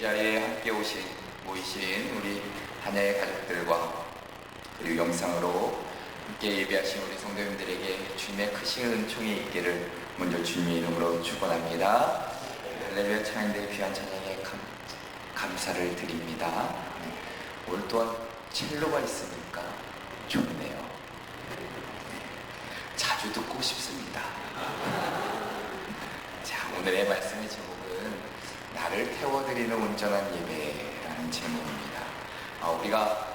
자리에 함께 모이신 우리 하나의 가족들과 그리고 영상으로 함께 예배하신 우리 성도님들에게 주님의 크신 은총이 있기를 먼저 주님의 이름으로 축원합니다. 할렐루야 찬양대의 귀한 찬양에 감사를 드립니다. 오늘 또한 첼로가 있으니까 좋네요. 자주 듣고 싶습니다. 자, 오늘의 말씀의 제목은 나를 태워드리는 온전한 예배라는 제목입니다. 우리가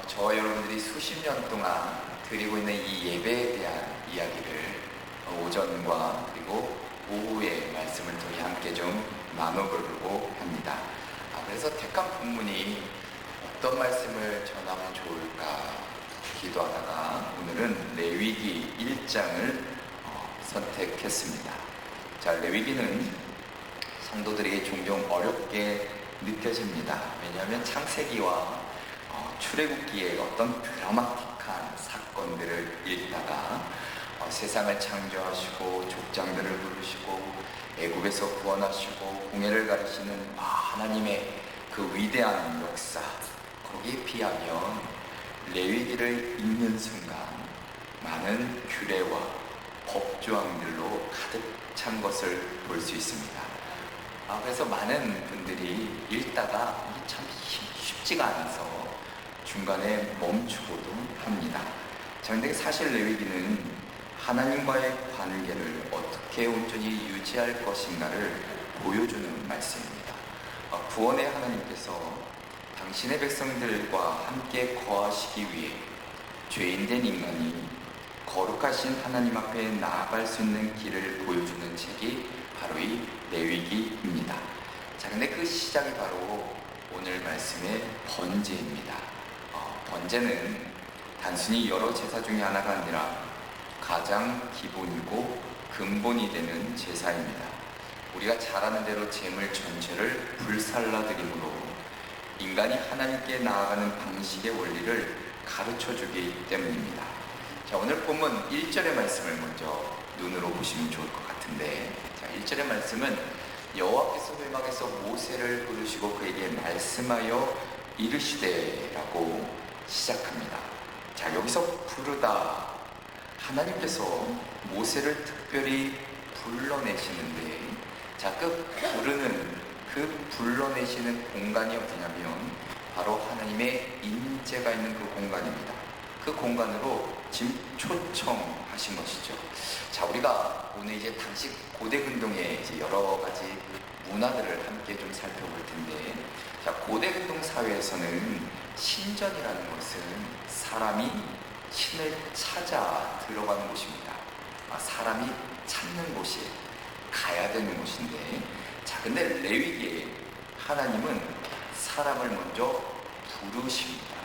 저와 여러분들이 수십 년 동안 드리고 있는 이 예배에 대한 이야기를 오전과 그리고 오후의 말씀을 통해 함께 좀 나눠보려고 합니다. 그래서 택한 본문이 어떤 말씀을 전하면 좋을까 기도하다가 오늘은 레위기 1장을 선택했습니다. 자, 레위기는 성도들에게 종종 어렵게 느껴집니다. 왜냐하면 창세기와 출애굽기의 어떤 드라마틱한 사건들을 읽다가 세상을 창조하시고 족장들을 부르시고 애굽에서 구원하시고 공예를 가리시는 하나님의 그 위대한 역사, 거기에 비하면 레위기를 읽는 순간 많은 규례와 법조항들로 가득 찬 것을 볼 수 있습니다. 그래서 많은 분들이 읽다가 참 쉽지가 않아서 중간에 멈추고도 합니다. 그런데 사실 레위기는 하나님과의 관계를 어떻게 온전히 유지할 것인가를 보여주는 말씀입니다. 구원의 하나님께서 당신의 백성들과 함께 거하시기 위해 죄인된 인간이 거룩하신 하나님 앞에 나아갈 수 있는 길을 보여주는 책이 바로 이 레위기입니다. 자, 근데 그 시작이 바로 오늘 말씀의 번제입니다. 번제는 단순히 여러 제사 중에 하나가 아니라 가장 기본이고 근본이 되는 제사입니다. 우리가 잘 아는 대로 제물 전체를 불살라 드림으로 인간이 하나님께 나아가는 방식의 원리를 가르쳐 주기 때문입니다. 자, 오늘 본문 1절의 말씀을 먼저 눈으로 보시면 좋을 것 같은데, 자, 1절의 말씀은 여호와께서 회막에서 모세를 부르시고 그에게 말씀하여 이르시되라고 시작합니다. 자, 여기서 부르다, 하나님께서 모세를 특별히 불러내시는데, 자, 그 불러내시는 공간이 어디냐면 바로 하나님의 임재가 있는 그 공간입니다. 그 공간으로 지금 초청하신 것이죠. 자, 우리가 오늘 이제 당시 고대 근동의 이제 여러 가지 문화들을 함께 좀 살펴볼 텐데, 자, 고대 근동 사회에서는 신전이라는 것은 사람이 신을 찾아 들어가는 곳입니다. 사람이 찾는 곳이 가야 되는 곳인데, 자, 근데 레위기에 하나님은 사람을 먼저 부르십니다.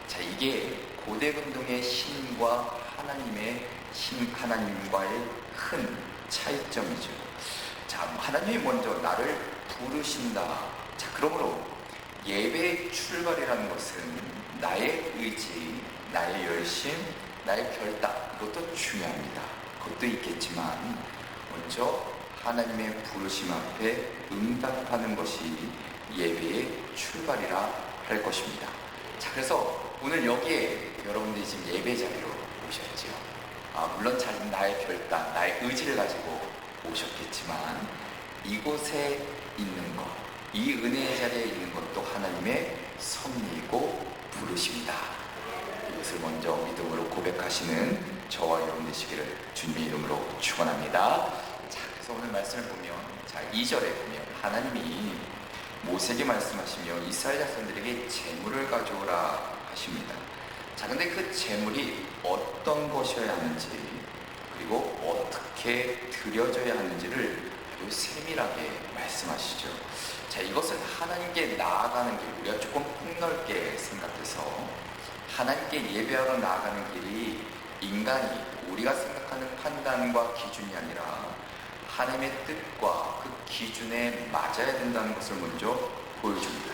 자, 이게 고대 근동의 신과 하나님과의 큰 차이점이죠. 자, 하나님이 먼저 나를 부르신다. 자, 그러므로 예배의 출발이라는 것은 나의 의지, 나의 열심, 나의 결단, 이것도 중요합니다. 그것도 있겠지만 먼저 하나님의 부르심 앞에 응답하는 것이 예배의 출발이라 할 것입니다. 자, 그래서 오늘 여기에 여러분들이 지금 예배 자리로 오셨죠. 물론 나의 결단, 나의 의지를 가지고 오셨겠지만 이곳에 있는 것, 이 은혜의 자리에 있는 것도 하나님의 섭리이고 부르십니다. 이것을 먼저 믿음으로 고백하시는 저와 여러분 되시기를 주님의 이름으로 축원합니다. 자, 그래서 오늘 말씀을 보면, 자, 2절에 보면 하나님이 모세에게 말씀하시며 이스라엘 자손들에게 제물을 가져오라 하십니다. 자, 근데 그 제물이 어떤 것이어야 하는지, 그리고 어떻게 드려져야 하는지를 아주 세밀하게 말씀하시죠. 자, 이것은 하나님께 나아가는 길, 우리가 조금 폭넓게 생각해서 하나님께 예배하러 나아가는 길이 인간이 우리가 생각하는 판단과 기준이 아니라 하나님의 뜻과 그 기준에 맞아야 된다는 것을 먼저 보여줍니다.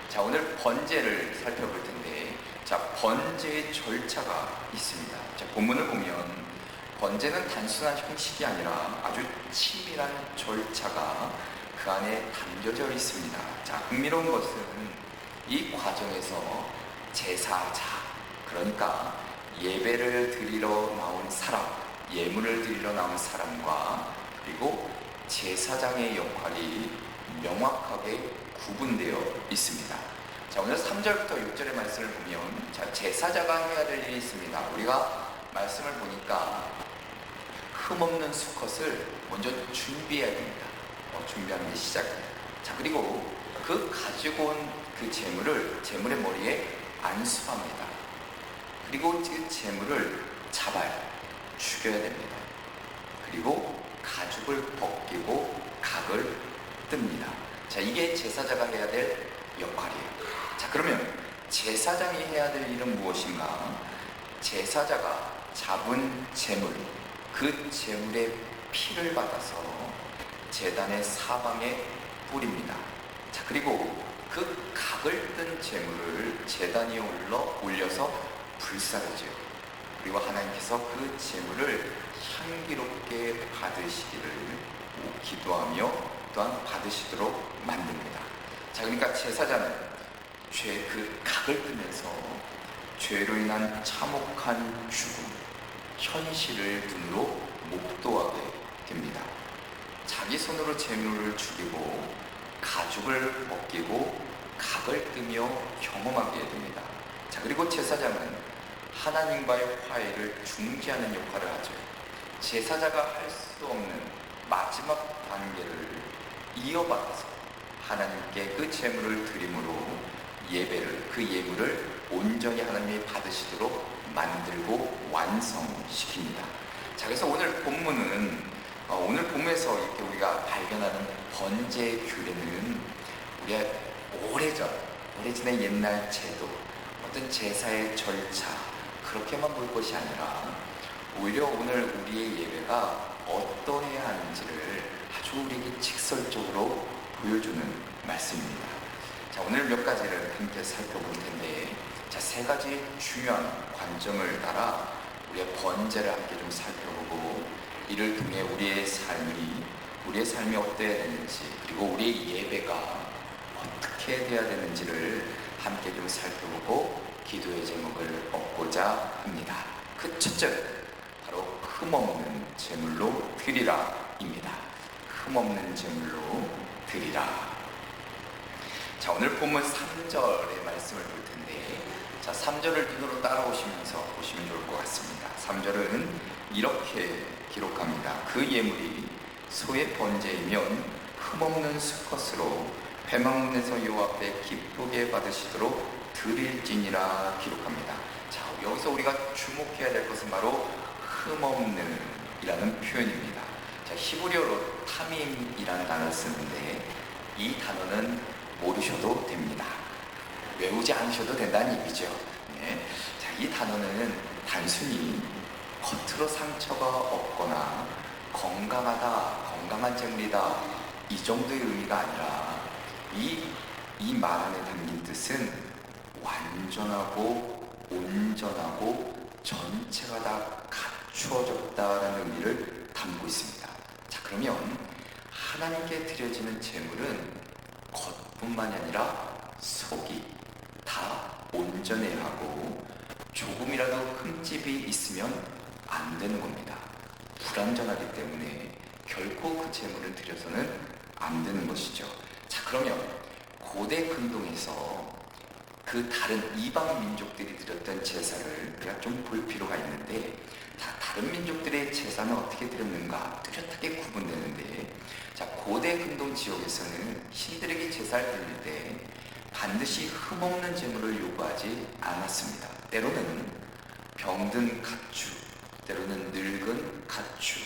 자, 오늘 번제를 살펴볼 텐데, 자, 번제의 절차가 있습니다. 자, 본문을 보면 번제는 단순한 형식이 아니라 아주 치밀한 절차가 그 안에 담겨져 있습니다. 자, 흥미로운 것은 이 과정에서 제사자, 그러니까 예배를 드리러 나온 사람, 예물을 드리러 나온 사람과 그리고 제사장의 역할이 명확하게 구분되어 있습니다. 자, 오늘 3절부터 6절의 말씀을 보면, 자, 제사자가 해야 될 일이 있습니다. 우리가 말씀을 보니까 흠없는 수컷을 먼저 준비해야 됩니다. 준비하는 게 시작입니다. 자, 그리고 그 가지고 온 그 제물의 머리에 안수합니다. 그리고 그 제물을 잡아요. 죽여야 됩니다. 그리고 가죽을 벗기고 각을 뜹니다. 자, 이게 제사자가 해야 될 역할이에요. 자, 그러면 제사장이 해야 될 일은 무엇인가? 제사자가 잡은 제물, 그 제물의 피를 받아서 제단의 사방에 뿌립니다. 자, 그리고 그 각을 뜬 제물을 제단 위에 올려서 불사르죠. 그리고 하나님께서 그 제물을 향기롭게 받으시기를 기도하며 또한 받으시도록 만듭니다. 자, 그러니까 제사자는 그 각을 뜨면서 죄로 인한 참혹한 죽음, 현실을 눈으로 목도하게 됩니다. 자기 손으로 제물을 죽이고 가죽을 벗기고 각을 뜨며 경험하게 됩니다. 자, 그리고 제사장은 하나님과의 화해를 중지하는 역할을 하죠. 제사자가 할 수 없는 마지막 단계를 이어받아서 하나님께 그 제물을 드림으로 그 예물을 온전히 하나님이 받으시도록 만들고 완성시킵니다. 자, 그래서 오늘 본문에서 이렇게 우리가 발견하는 번제 규례는 우리가 오래전의 옛날 제도, 어떤 제사의 절차, 그렇게만 볼 것이 아니라 오히려 오늘 우리의 예배가 어떠해야 하는지를 아주 우리에게 직설적으로 보여주는 말씀입니다. 자, 오늘 몇 가지를 함께 살펴볼 텐데, 자, 세 가지 중요한 관점을 따라 우리의 번제를 함께 좀 살펴보고, 이를 통해 우리의 삶이 어때야 되는지, 그리고 우리의 예배가 어떻게 돼야 되는지를 함께 좀 살펴보고 기도의 제목을 얻고자 합니다. 그 첫째, 바로 흠없는 제물로 드리라입니다. 흠없는 제물로 드리라. 자, 오늘 본문 3절의 말씀을 볼 텐데, 자, 3절을 눈으로 따라오시면서 보시면 좋을 것 같습니다. 3절은 이렇게 기록합니다. 그 예물이 소의 번제이면 흠없는 수컷으로 회막문에서 여호와 앞에 기쁘게 받으시도록 드릴지니라 기록합니다. 자, 여기서 우리가 주목해야 될 것은 바로 흠없는 이라는 표현입니다. 자, 히브리어로 타밈이라는 단어를 쓰는데, 이 단어는 모르셔도 됩니다. 외우지 않으셔도 된다는 얘기죠. 네. 자, 이 단어는 단순히 겉으로 상처가 없거나 건강한 제물이다, 이 정도의 의미가 아니라 이 말 안에 담긴 뜻은 완전하고 온전하고 전체가 다 갖추어졌다라는 의미를 담고 있습니다. 자, 그러면 하나님께 드려지는 제물은 겉뿐만이 아니라 속이 다 온전해야 하고, 조금이라도 흠집이 있으면 안 되는 겁니다. 불완전하기 때문에 결코 그 제물을 드려서는 안 되는 것이죠. 자, 그러면 고대 근동에서 그 다른 이방 민족들이 드렸던 제사를 우리가 좀 볼 필요가 있는데, 다른 민족들의 제사는 어떻게 드렸는가 뚜렷하게 구분되는데, 자, 고대 근동 지역에서는 신들에게 제사를 드릴 때 반드시 흠없는 제물을 요구하지 않았습니다. 때로는 병든 가축, 때로는 늙은 가축,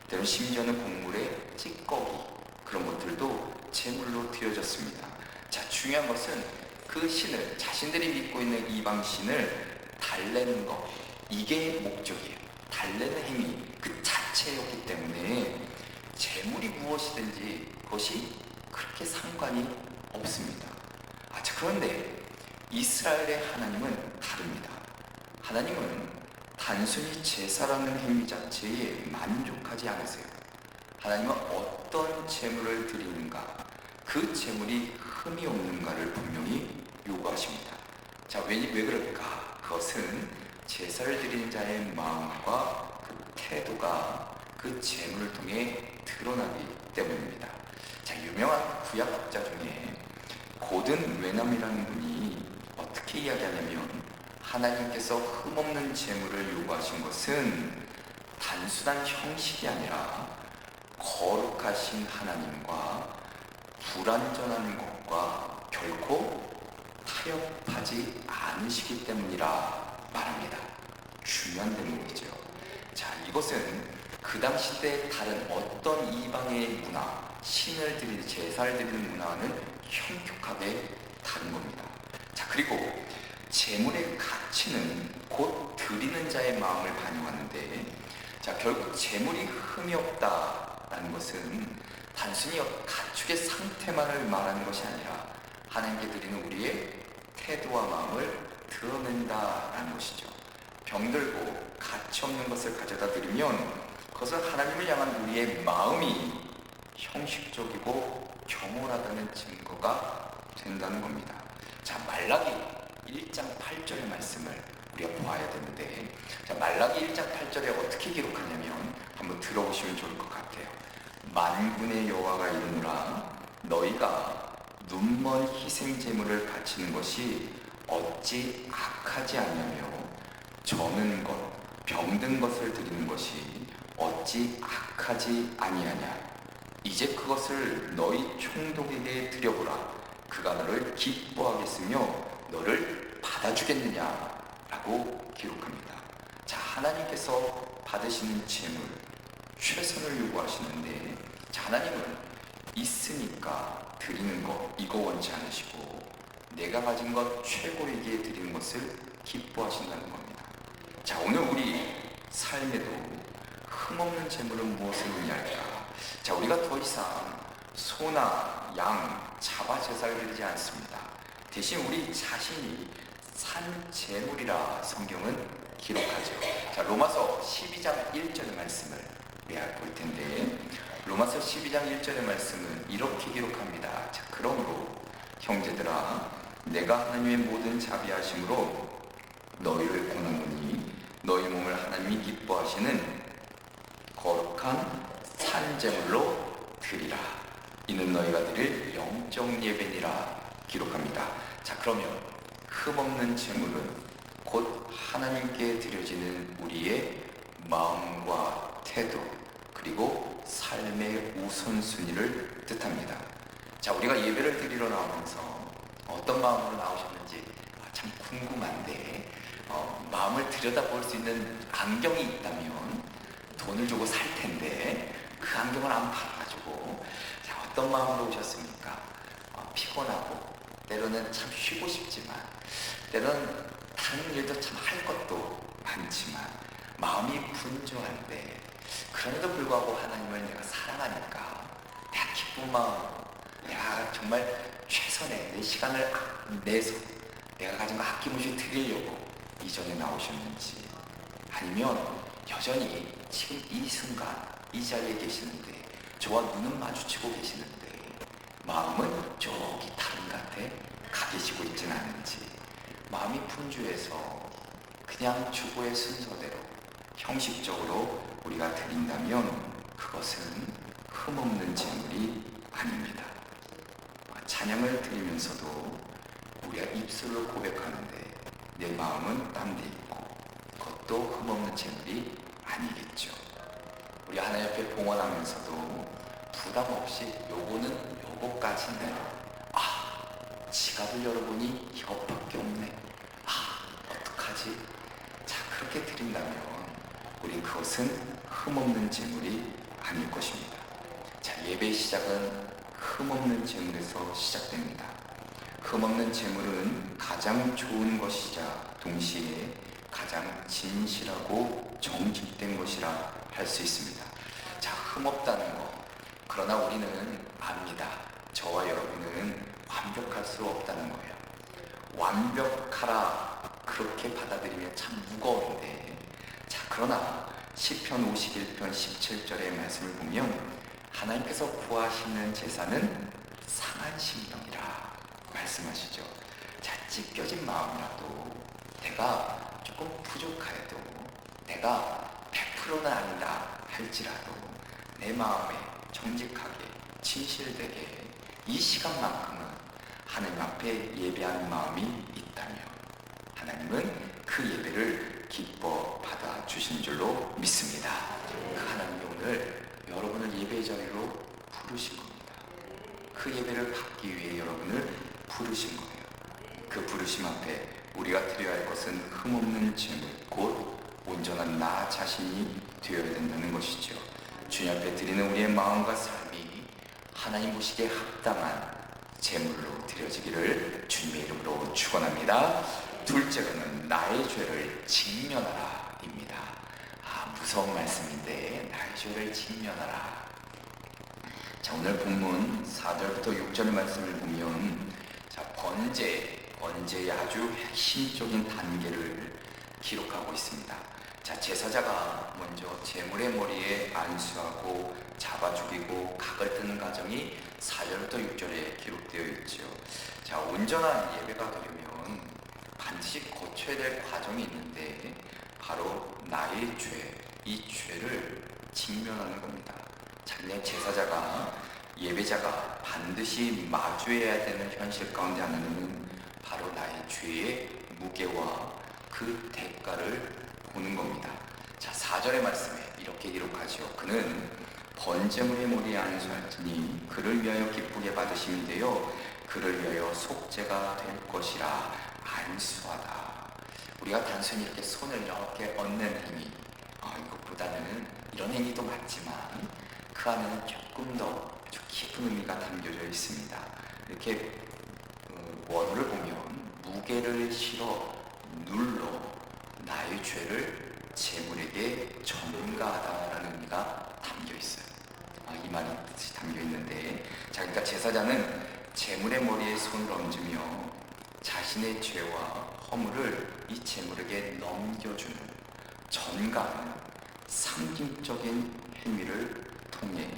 때로는 심지어는 곡물의 찌꺼기, 그런 것들도 제물로 드려졌습니다. 자, 중요한 것은 그 신을, 자신들이 믿고 있는 이방 신을 달래는 것, 이게 목적이에요. 달래는 행위 그 자체였기 때문에 제물이 무엇이든지 그것이 그렇게 상관이 없습니다. 자, 그런데 이스라엘의 하나님은 다릅니다. 하나님은 단순히 제사라는 행위 자체에 만족하지 않으세요. 하나님은 어떤 제물을 드리는가, 그 재물이 흠이 없는가를 분명히 요구하십니다. 자, 왜 그럴까? 그것은 제사를 드리는 자의 마음과 그 태도가 그 재물을 통해 드러나기 때문입니다. 자, 유명한 구약학자 중에 고든 웨남이라는 분이 어떻게 이야기하냐면, 하나님께서 흠없는 재물을 요구하신 것은 단순한 형식이 아니라 거룩하신 하나님과 불완전한 것과 결코 타협하지 않으시기 때문이라 말합니다. 중요한 대목이죠. 자, 이것은 그 당시 때 다른 어떤 이방의 문화, 신을 드리는, 제사를 드리는 문화와는 현격하게 다른 겁니다. 자, 그리고 재물의 가치는 곧 드리는 자의 마음을 반영하는데, 자, 결국 재물이 흠이 없다라는 것은 단순히 가축의 상태만을 말하는 것이 아니라 하나님께 드리는 우리의 태도와 마음을 드러낸다라는 것이죠. 병들고 가치 없는 것을 가져다 드리면 그것은 하나님을 향한 우리의 마음이 형식적이고 겸허하다는 증거가 된다는 겁니다. 자, 말라기 1장 8절의 말씀을 우리가 보아야 되는데, 자, 말라기 1장 8절에 어떻게 기록하냐면 한번 들어보시면 좋을 것 같아요. 만군의 여호와가 이르노라, 너희가 눈먼 희생 제물을 바치는 것이 어찌 악하지 않냐며, 저는 것, 병든 것을 드리는 것이 어찌 악하지 아니하냐. 이제 그것을 너희 총독에게 드려보라. 그가 너를 기뻐하겠으며 너를 받아주겠느냐 라고 기록합니다. 자, 하나님께서 받으시는 재물, 최선을 요구하시는데, 자, 하나님은 있으니까 드리는 것, 이거 원치 않으시고 내가 가진 것 최고이기에 드리는 것을 기뻐하신다는 겁니다. 자, 오늘 우리 삶에도 흠없는 재물은 무엇을 의미할까? 자, 우리가 더 이상 소나 양, 자바 제사를 드리지 않습니다. 대신 우리 자신이 산 재물이라 성경은 기록하죠. 자, 로마서 12장 1절의 말씀을 볼 텐데, 로마서 12장 1절의 말씀은 이렇게 기록합니다. 자, 그러므로 형제들아, 내가 하나님의 모든 자비하심으로 너희를 권하노니 너희 몸을 하나님이 기뻐하시는 거룩한 산제물로 드리라. 이는 너희가 드릴 영적 예배니라 기록합니다. 자, 그러면 흠없는 제물은 곧 하나님께 드려지는 우리의 마음과 태도, 그리고 삶의 우선순위를 뜻합니다. 자, 우리가 예배를 드리러 나오면서 어떤 마음으로 나오셨는지 참 궁금한데, 마음을 들여다볼 수 있는 안경이 있다면 돈을 주고 살 텐데 그 안경을 안 팔아가지고, 자, 어떤 마음으로 오셨습니까? 피곤하고 때로는 참 쉬고 싶지만, 때로는 다른 일도 참 할 것도 많지만 마음이 분주한데, 그럼에도 불구하고 하나님을 내가 사랑하니까 내가 기쁜 마음, 내가 정말 최선의 내 시간을 내서 내가 가진 거 아낌없이 드리려고 이전에 나오셨는지, 아니면 여전히 지금 이 순간 이 자리에 계시는데 저와 눈은 마주치고 계시는데 마음은 저기 다른 곳에 가 계시고 있지는 않은지, 마음이 분주해서 그냥 주고의 순서대로 형식적으로 우리가 드린다면 그것은 흠없는 제물이 아닙니다. 찬양을 드리면서도 우리가 입술로 고백하는데 내 마음은 딴 데 있고, 그것도 흠없는 제물이 아니겠죠. 우리 하나님 앞에 봉헌하면서도 부담 없이 요거는 요거까지인데, 지갑을 열어보니 이것밖에 없네, 어떡하지? 자, 그렇게 드린다면 우리 그것은 흠없는 제물이 아닐 것입니다. 자, 예배의 시작은 흠없는 제물에서 시작됩니다. 흠없는 제물은 가장 좋은 것이자 동시에 가장 진실하고 정직된 것이라 할 수 있습니다. 자, 흠없다는 것, 그러나 우리는 압니다. 저와 여러분은 완벽할 수 없다는 거예요. 완벽하라 그렇게 받아들이면 참 무거운데, 자, 그러나 시편 51편 17절의 말씀을 보면 하나님께서 구하시는 제사는 상할 심령이라 말씀하시죠. 자, 찢겨진 마음이라도 내가 조금 부족하여도 내가 100%는 아니다 할지라도 내 마음에 정직하게 진실되게 이 시간만큼은 하나님 앞에 예배하는 마음이 있다면 하나님은 그 예배를 기뻐 받아 주시는 줄로 믿습니다. 그 하나님이 오늘 여러분을 예배의 자리로 부르신 겁니다. 그 예배를 받기 위해 여러분을 부르신 거예요. 그 부르심 앞에 우리가 드려야 할 것은 흠없는 제물, 곧 온전한 나 자신이 되어야 된다는 것이죠. 주님 앞에 드리는 우리의 마음과 삶이 하나님 보시기에 합당한 제물로 드려지기를 주님의 이름으로 축원합니다. 둘째로는 나의 죄를 직면하라 입니다. 무서운 말씀인데 나의 죄를 직면하라. 자, 오늘 본문 4절부터 6절 말씀을 보면 자, 번제의 아주 핵심적인 단계를 기록하고 있습니다. 자, 제사자가 먼저 제물의 머리에 안수하고 잡아 죽이고 각을 뜨는 과정이 4절부터 6절에 기록되어 있죠. 자, 온전한 예배가 되려면 반드시 거쳐야 될 과정이 있는데 바로 나의 죄, 이 죄를 직면하는 겁니다. 작년 제사자가 예배자가 반드시 마주해야 되는 현실 가운데 하나는 바로 나의 죄의 무게와 그 대가를 보는 겁니다. 자, 4절의 말씀에 이렇게 기록하죠. 그는 번제물의 머리에 안수할지니 그를 위하여 기쁘게 받으심이 되어 그를 위하여 속죄가 될 것이라. 안수하다. 우리가 단순히 이렇게 손을 이렇게 얹는 행위, 이것보다는 이런 행위도 맞지만 그 안에는 조금 더 깊은 의미가 담겨져 있습니다. 이렇게 원어를 보면 무게를 실어 눌러 나의 죄를 제물에게 전가하다라는 의미가 담겨 있어요. 이 말이 뜻이 담겨 있는데, 자, 그러니까 제사장은 제물의 머리에 손을 얹으며 자신의 죄와 허물을 이 제물에게 넘겨주는 전가하는 상징적인 행위를 통해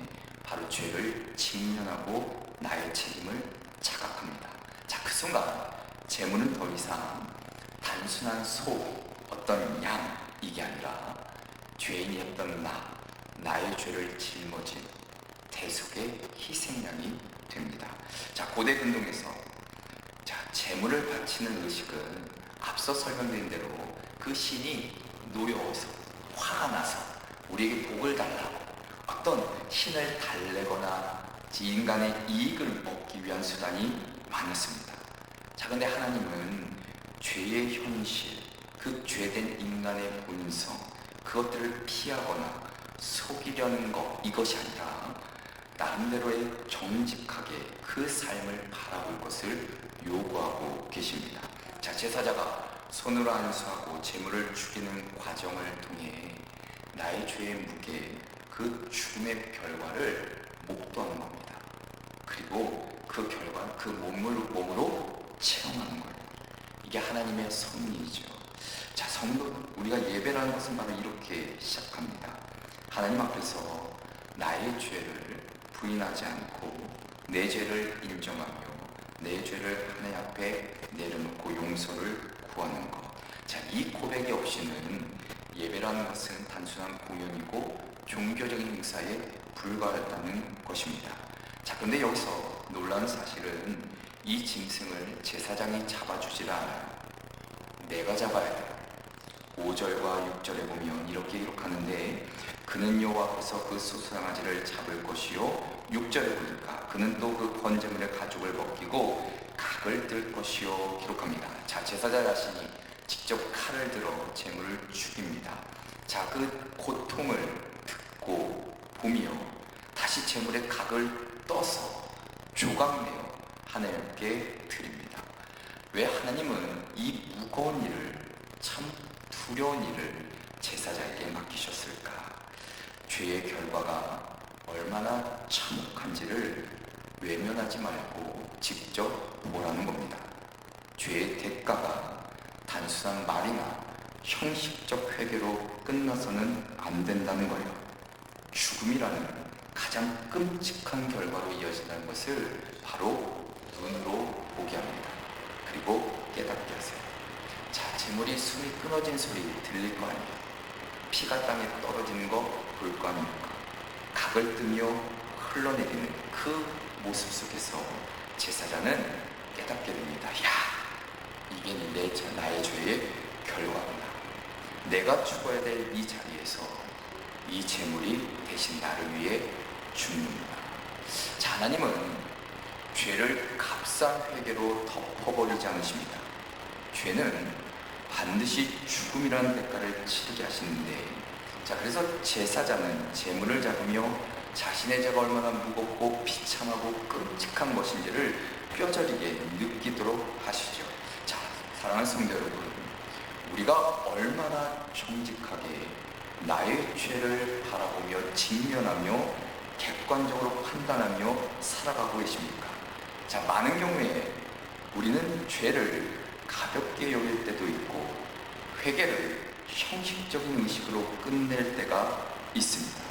바로 죄를 직면하고 나의 책임을 자각합니다. 자, 그 순간 제물은 더 이상 단순한 어떤 양 이게 아니라 죄인이었던 나의 죄를 짊어진 대속의 희생양이 됩니다. 자, 고대 근동에서 제물을 바치는 의식은 앞서 설명드린 대로 그 신이 노여워서 화가 나서 우리에게 복을 달라고 어떤 신을 달래거나 인간의 이익을 얻기 위한 수단이 많았습니다. 자, 근데 하나님은 죄의 현실, 그 죄된 인간의 본성, 그것들을 피하거나 속이려는 것, 이것이 아니라 나름대로의 정직하게 그 삶을 바라볼 것을 요구하고 계십니다. 자, 제사자가 손으로 안수하고 제물을 죽이는 과정을 통해 나의 죄의 무게, 그 죽음의 결과를 목도하는 겁니다. 그리고 그 결과, 그 몸으로 체험하는 거예요. 이게 하나님의 섭리이죠. 자, 성도, 우리가 예배라는 것은 바로 이렇게 시작합니다. 하나님 앞에서 나의 죄를 부인하지 않고 내 죄를 인정하며 내 죄를 하나님 앞에 내려놓고 용서를 구하는 것. 자, 이 고백이 없이는 예배라는 것은 단순한 공연이고 종교적인 행사에 불과하다는 것입니다. 자, 근데 여기서 놀라운 사실은 이 짐승을 제사장이 잡아주질 않아요. 내가 잡아야 돼요. 5절과 6절에 보면 이렇게 기록하는데 그는 여호와 앞에서 그 소수장아지를 잡을 것이요, 6절에 보니까 그는 또 그 번제물의 가죽을 벗기고 각을 뜰 것이요 기록합니다. 자, 제사장 자신이 직접 칼을 들어 제물을 죽입니다. 자, 그 고통을 듣고 보며 다시 제물의 각을 떠서 조각내어 하나님께 드립니다. 왜 하나님은 이 무거운 일을, 참 두려운 일을 제사장에게 맡기셨을까? 죄의 결과가 얼마나 참혹한지를 외면하지 말고 직접 보라는 겁니다. 죄의 대가가 단순한 말이나 형식적 회개로 끝나서는 안 된다는 거예요. 죽음이라는 가장 끔찍한 결과로 이어진다는 것을 바로 눈으로 보게 합니다. 그리고 깨닫게 하세요. 자, 재물이 숨이 끊어진 소리 들릴 거 아니에요. 피가 땅에 떨어지는 거 볼 거 아닙니까? 각을 뜨며 흘러내리는 그 모습 속에서 제사장은 깨닫게 됩니다. 야, 이게 나의 죄의 결과구나. 내가 죽어야 될 이 자리에서 이 재물이 대신 나를 위해 죽는구나. 자, 하나님은 죄를 값싼 회개로 덮어버리지 않으십니다. 죄는 반드시 죽음이라는 대가를 치르게 하시는데, 자, 그래서 제사장은 재물을 잡으며 자신의 죄가 얼마나 무겁고 비참하고 끔찍한 것인지를 뼈저리게 느끼도록 하시죠. 자, 사랑하는 성도 여러분, 우리가 얼마나 정직하게 나의 죄를 바라보며 직면하며 객관적으로 판단하며 살아가고 계십니까? 자, 많은 경우에 우리는 죄를 가볍게 여길 때도 있고 회개를 형식적인 의식으로 끝낼 때가 있습니다.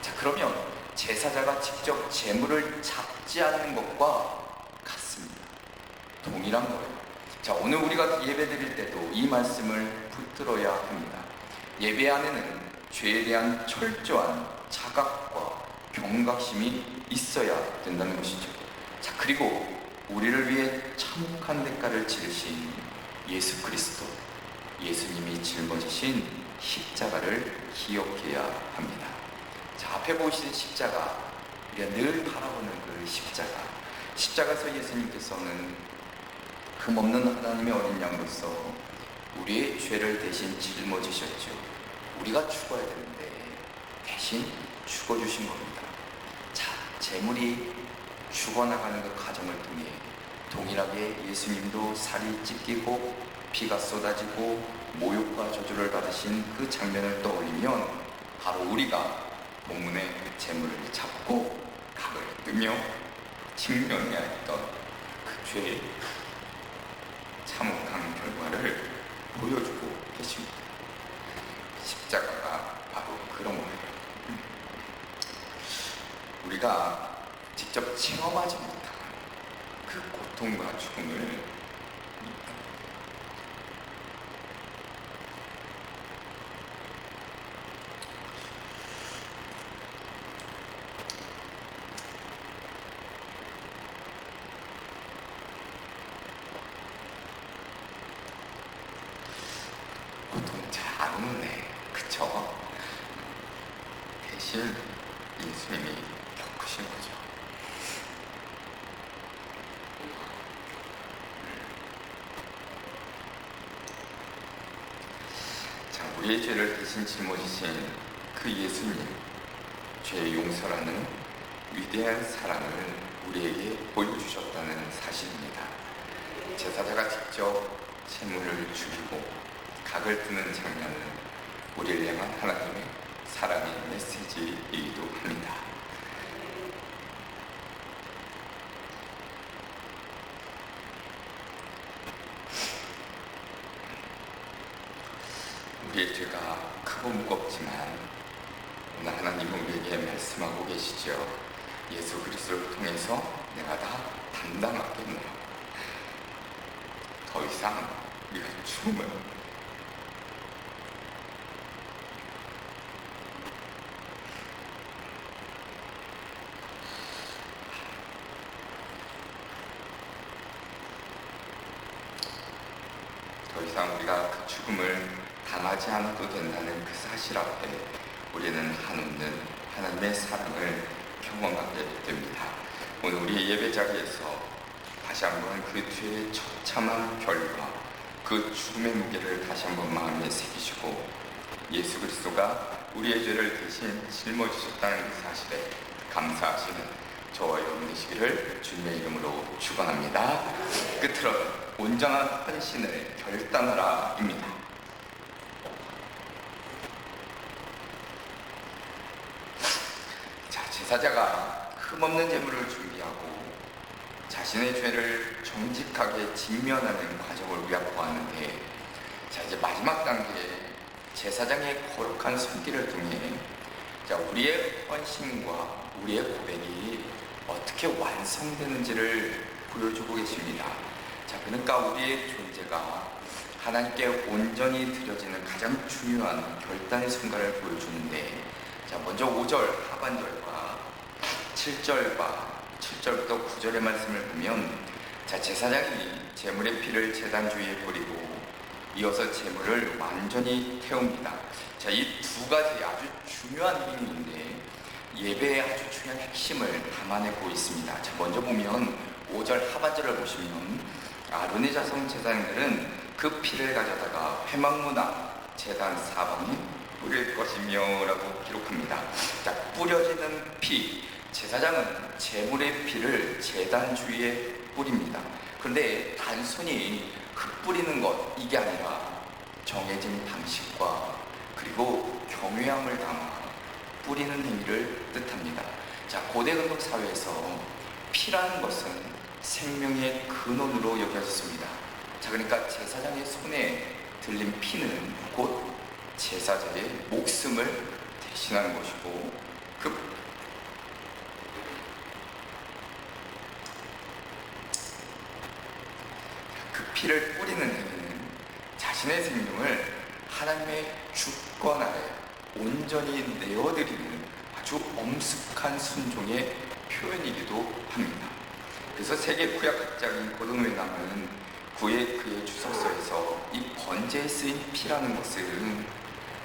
자, 그러면 제사자가 직접 재물을 잡지 않는 것과 같습니다. 동일한 거예요. 자, 오늘 우리가 예배 드릴 때도 이 말씀을 붙들어야 합니다. 예배 안에는 죄에 대한 철저한 자각과 경각심이 있어야 된다는 것이죠. 자, 그리고 우리를 위해 참혹한 대가를 치르신 예수 그리스도, 예수님이 짊어지신 십자가를 기억해야 합니다. 자, 앞에 보이시는 십자가, 우리가 늘 바라보는 그 십자가에서 예수님께서는 흠없는 하나님의 어린 양으로서 우리의 죄를 대신 짊어지셨죠. 우리가 죽어야 되는데 대신 죽어주신 겁니다. 자, 재물이 죽어나가는 그 과정을 통해 동일하게 예수님도 살이 찢기고 피가 쏟아지고 모욕과 저주를 받으신 그 장면을 떠올리면 바로 우리가 본문의 그 재물을 잡고 각을 뜨며 직면해야 했던 그 죄의 참혹한 결과를 보여주고 계십니다. 십자가가 바로 그런 거예요. 우리가 직접 체험하지 못한 그 고통과 죽음을 보통 잘 안 오네, 그쵸? 대신 예수님이 겪으신 거죠. 자, 우리의 죄를 대신 짊어지신 그 예수님, 죄의 용서라는 위대한 사랑을 우리에게 보여주셨다는 사실입니다. 제사자가 직접 재물을 죽이고 각을 뜨는 장면은 우리를 향한 하나님의 사랑의 메시지이기도 합니다. 우리의 죄가 크고 무겁지만 오늘 하나님은 우리에게 말씀하고 계시죠. 예수 그리스도를 통해서 내가 다 담당하겠노라. 더 이상 우리가 죽음을 더 이상 우리가 그 죽음을 당하지 않아도 된다는 그 사실 앞에 우리는 한없는 하나님의 사랑을 경험하게 됩니다. 오늘 우리 예배 자리에서 다시 한번 그 죄의 처참한 결과, 그 죽음의 무게를 다시 한번 마음에 새기시고 예수 그리스도가 우리의 죄를 대신 짊어지셨다는 그 사실에 감사하시는 저와 여러분 되시기를 주님의 이름으로 축원합니다. 끝으로 온전한 헌신을 결단하라입니다. 자, 제사자가 흠없는 제물을 준비하고 자신의 죄를 정직하게 직면하는 과정을 우리가 보았는데, 자, 이제 마지막 단계 제사장의 거룩한 손길을 통해 자, 우리의 헌신과 우리의 고백이 어떻게 완성되는지를 보여주고 계십니다. 자, 그러니까 우리의 존재가 하나님께 온전히 드려지는 가장 중요한 결단의 순간을 보여주는데, 자, 먼저 5절 하반절과 7절부터 9절의 말씀을 보면, 자, 제사장이 제물의 피를 제단 주위에 뿌리고 이어서 제물을 완전히 태웁니다. 자, 이 두 가지 아주 중요한 행위인데 예배의 아주 중요한 핵심을 담아내고 있습니다. 자, 먼저 보면 5절 하반절을 보시면 아론의 자손 제사장들은 그 피를 가져다가 회막문 앞 제단 사방에 뿌릴 것이며 라고 기록합니다. 자, 뿌려지는 피, 제사장은 제물의 피를 제단 주위에 뿌립니다. 그런데 단순히 흩뿌리는 것, 이게 아니라 정해진 방식과 그리고 경외함을 담아 뿌리는 행위를 뜻합니다. 자, 고대 근동 사회에서 피라는 것은 생명의 근원으로 여겨졌습니다. 자, 그러니까 제사장의 손에 들린 피는 곧 제사자의 목숨을 대신하는 것이고, 그 피를 뿌리는 행위는 자신의 생명을 하나님의 주권 아래 온전히 내어드리는 아주 엄숙한 순종의 표현이기도 합니다. 그래서 세계 구약학자인 고든 웨남은 그의 주석서에서 이 번제에 쓰인 피라는 것은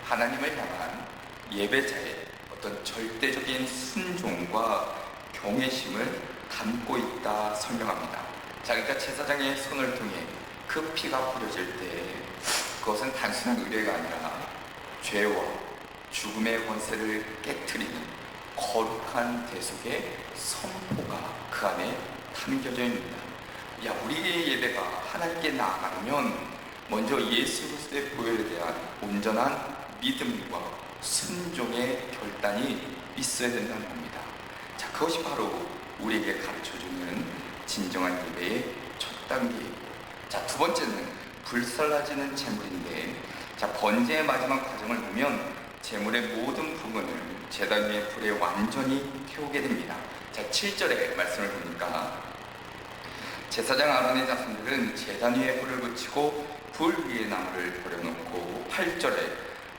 하나님을 향한 예배자의 어떤 절대적인 순종과 경외심을 담고 있다 설명합니다. 자, 그러니까 제사장의 손을 통해 그 피가 뿌려질 때 그것은 단순한 의례가 아니라 죄와 죽음의 권세를 깨트리는 거룩한 대속의 선포가 그 안에 담겨져 있습니다. 야, 우리의 예배가 하나님께 나아가면 먼저 예수 그리스도의 보혈에 대한 온전한 믿음과 순종의 결단이 있어야 된다는 겁니다. 자, 그것이 바로 우리에게 가르쳐주는 진정한 예배의 첫 단계입니다. 자, 두 번째는 불살라지는 제물인데, 자, 번제의 마지막 과정을 보면 제물의 모든 부분을 제단 위의 불에 완전히 태우게 됩니다. 자, 7절의 말씀을 보니까 제사장 아론의 자손들은 제단 위에 불을 붙이고 불 위에 나무를 버려놓고, 8절에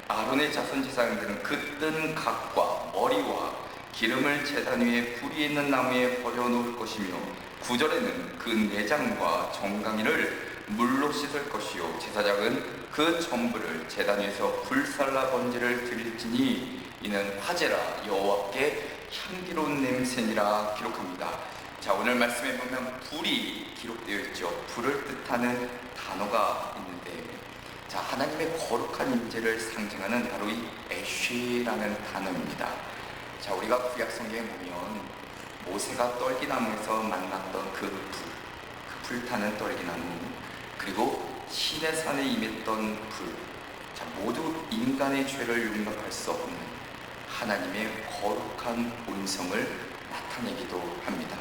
아론의 자손 제사장들은 그 뜬 각과 머리와 기름을 제단 위에 불 위에 있는 나무에 버려놓을 것이며, 9절에는 그 내장과 정강이를 물로 씻을 것이요 제사장은 그 전부를 제단 위에서 불살라 번제를 드릴지니 이는 화제라 여호와께 향기로운 냄새니라 기록합니다. 자, 오늘 말씀에 보면 불이 기록되어 있죠. 불을 뜻하는 단어가 있는데, 자, 하나님의 거룩한 임재를 상징하는 바로 이 애쉬라는 단어입니다. 자, 우리가 구약 성경에 보면 모세가 떨기나무에서 만났던 그 불타는 떨기나무, 그리고 시내산에 임했던 불, 자, 모두 인간의 죄를 용납할 수 없는 하나님의 거룩한 본성을 나타내기도 합니다.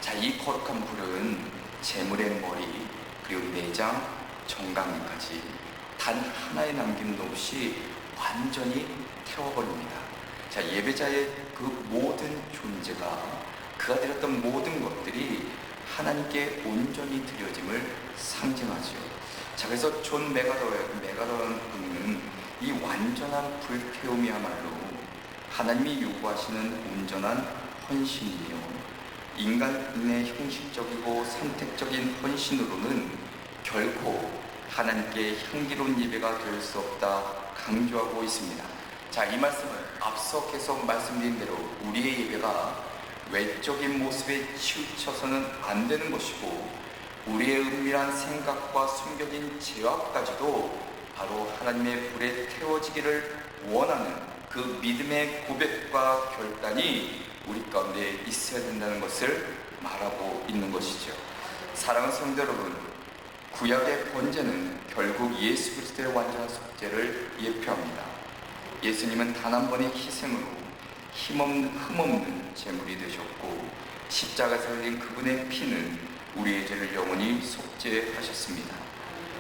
자, 이 거룩한 불은 제물의 머리, 그리고 내장, 정강이까지 단 하나의 남김도 없이 완전히 태워버립니다. 자, 예배자의 그 모든 존재가, 그가 드렸던 모든 것들이 하나님께 온전히 드려짐을 상징하죠. 자, 그래서 존 메가더라는 분은 이 완전한 불태움이야말로 하나님이 요구하시는 온전한 헌신이며, 인간의 형식적이고 선택적인 헌신으로는 결코 하나님께 향기로운 예배가 될 수 없다 강조하고 있습니다. 자, 이 말씀은 앞서 계속 말씀드린 대로 우리의 예배가 외적인 모습에 치우쳐서는 안 되는 것이고, 우리의 은밀한 생각과 숨겨진 죄악까지도 바로 하나님의 불에 태워지기를 원하는 그 믿음의 고백과 결단이 우리 가운데 있어야 된다는 것을 말하고 있는 것이죠. 사랑하는 성도 여러분, 구약의 번제는 결국 예수 그리스도의 완전한 속죄를 예표합니다. 예수님은 단 한 번의 희생으로 흠없는 제물이 되셨고, 십자가에서 흘린 그분의 피는 우리의 죄를 영원히 속죄하셨습니다.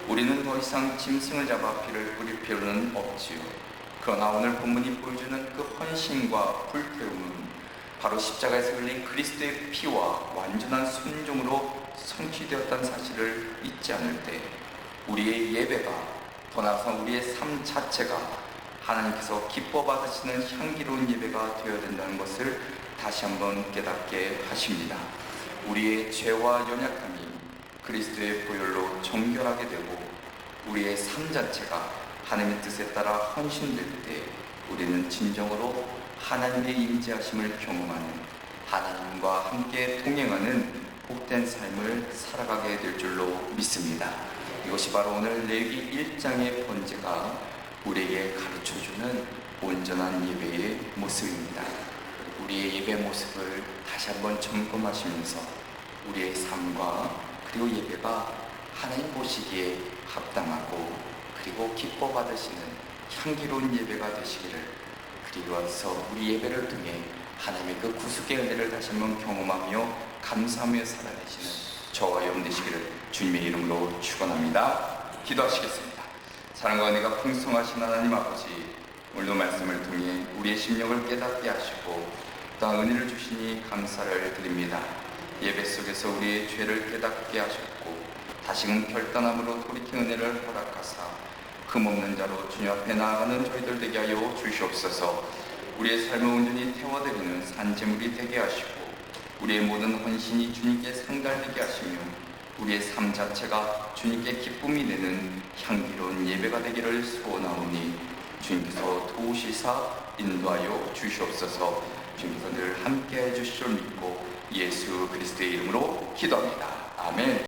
우리는 더 이상 짐승을 잡아 피를 뿌릴 필요는 없지요. 그러나 오늘 본문이 보여주는 그 헌신과 불태움은 바로 십자가에서 흘린 그리스도의 피와 완전한 순종으로 성취되었다는 사실을 잊지 않을 때 우리의 예배가, 더 나아가 우리의 삶 자체가 하나님께서 기뻐 받으시는 향기로운 예배가 되어야 된다는 것을 다시 한번 깨닫게 하십니다. 우리의 죄와 연약함이 그리스도의 보혈로 정결하게 되고 우리의 삶 자체가 하나님의 뜻에 따라 헌신될 때 우리는 진정으로 하나님의 임재하심을 경험하는, 하나님과 함께 동행하는 복된 삶을 살아가게 될 줄로 믿습니다. 이것이 바로 오늘 레위기 1장의 본제가 우리에게 가르쳐주는 온전한 예배의 모습입니다. 우리의 예배 모습을 다시 한번 점검하시면서 우리의 삶과 그리고 예배가 하나님 보시기에 합당하고 그리고 기뻐 받으시는 향기로운 예배가 되시기를, 그리고서 우리 예배를 통해 하나님의 그 구속의 은혜를 다시 한번 경험하며 감사하며 살아내시는 저와 여러분 되시기를 주님의 이름으로 축원합니다. 기도하시겠습니다. 사랑과 은혜가 풍성하신 하나님 아버지, 오늘도 말씀을 통해 우리의 심령을 깨닫게 하시고 또 은혜를 주시니 감사를 드립니다. 예배 속에서 우리의 죄를 깨닫게 하셨고 다시금 결단함으로 돌이킨 은혜를 허락하사 흠없는 자로 주님 앞에 나아가는 저희들 되게 하여 주시옵소서. 우리의 삶을 온전히 태워드리는 산제물이 되게 하시고 우리의 모든 헌신이 주님께 상달되게 하시며 우리의 삶 자체가 주님께 기쁨이 되는 향기로운 예배가 되기를 소원하오니 주님께서 도우시사 인도하여 주시옵소서. 주님께서 늘 함께해 주실 줄 믿고 예수 그리스도의 이름으로 기도합니다. 아멘.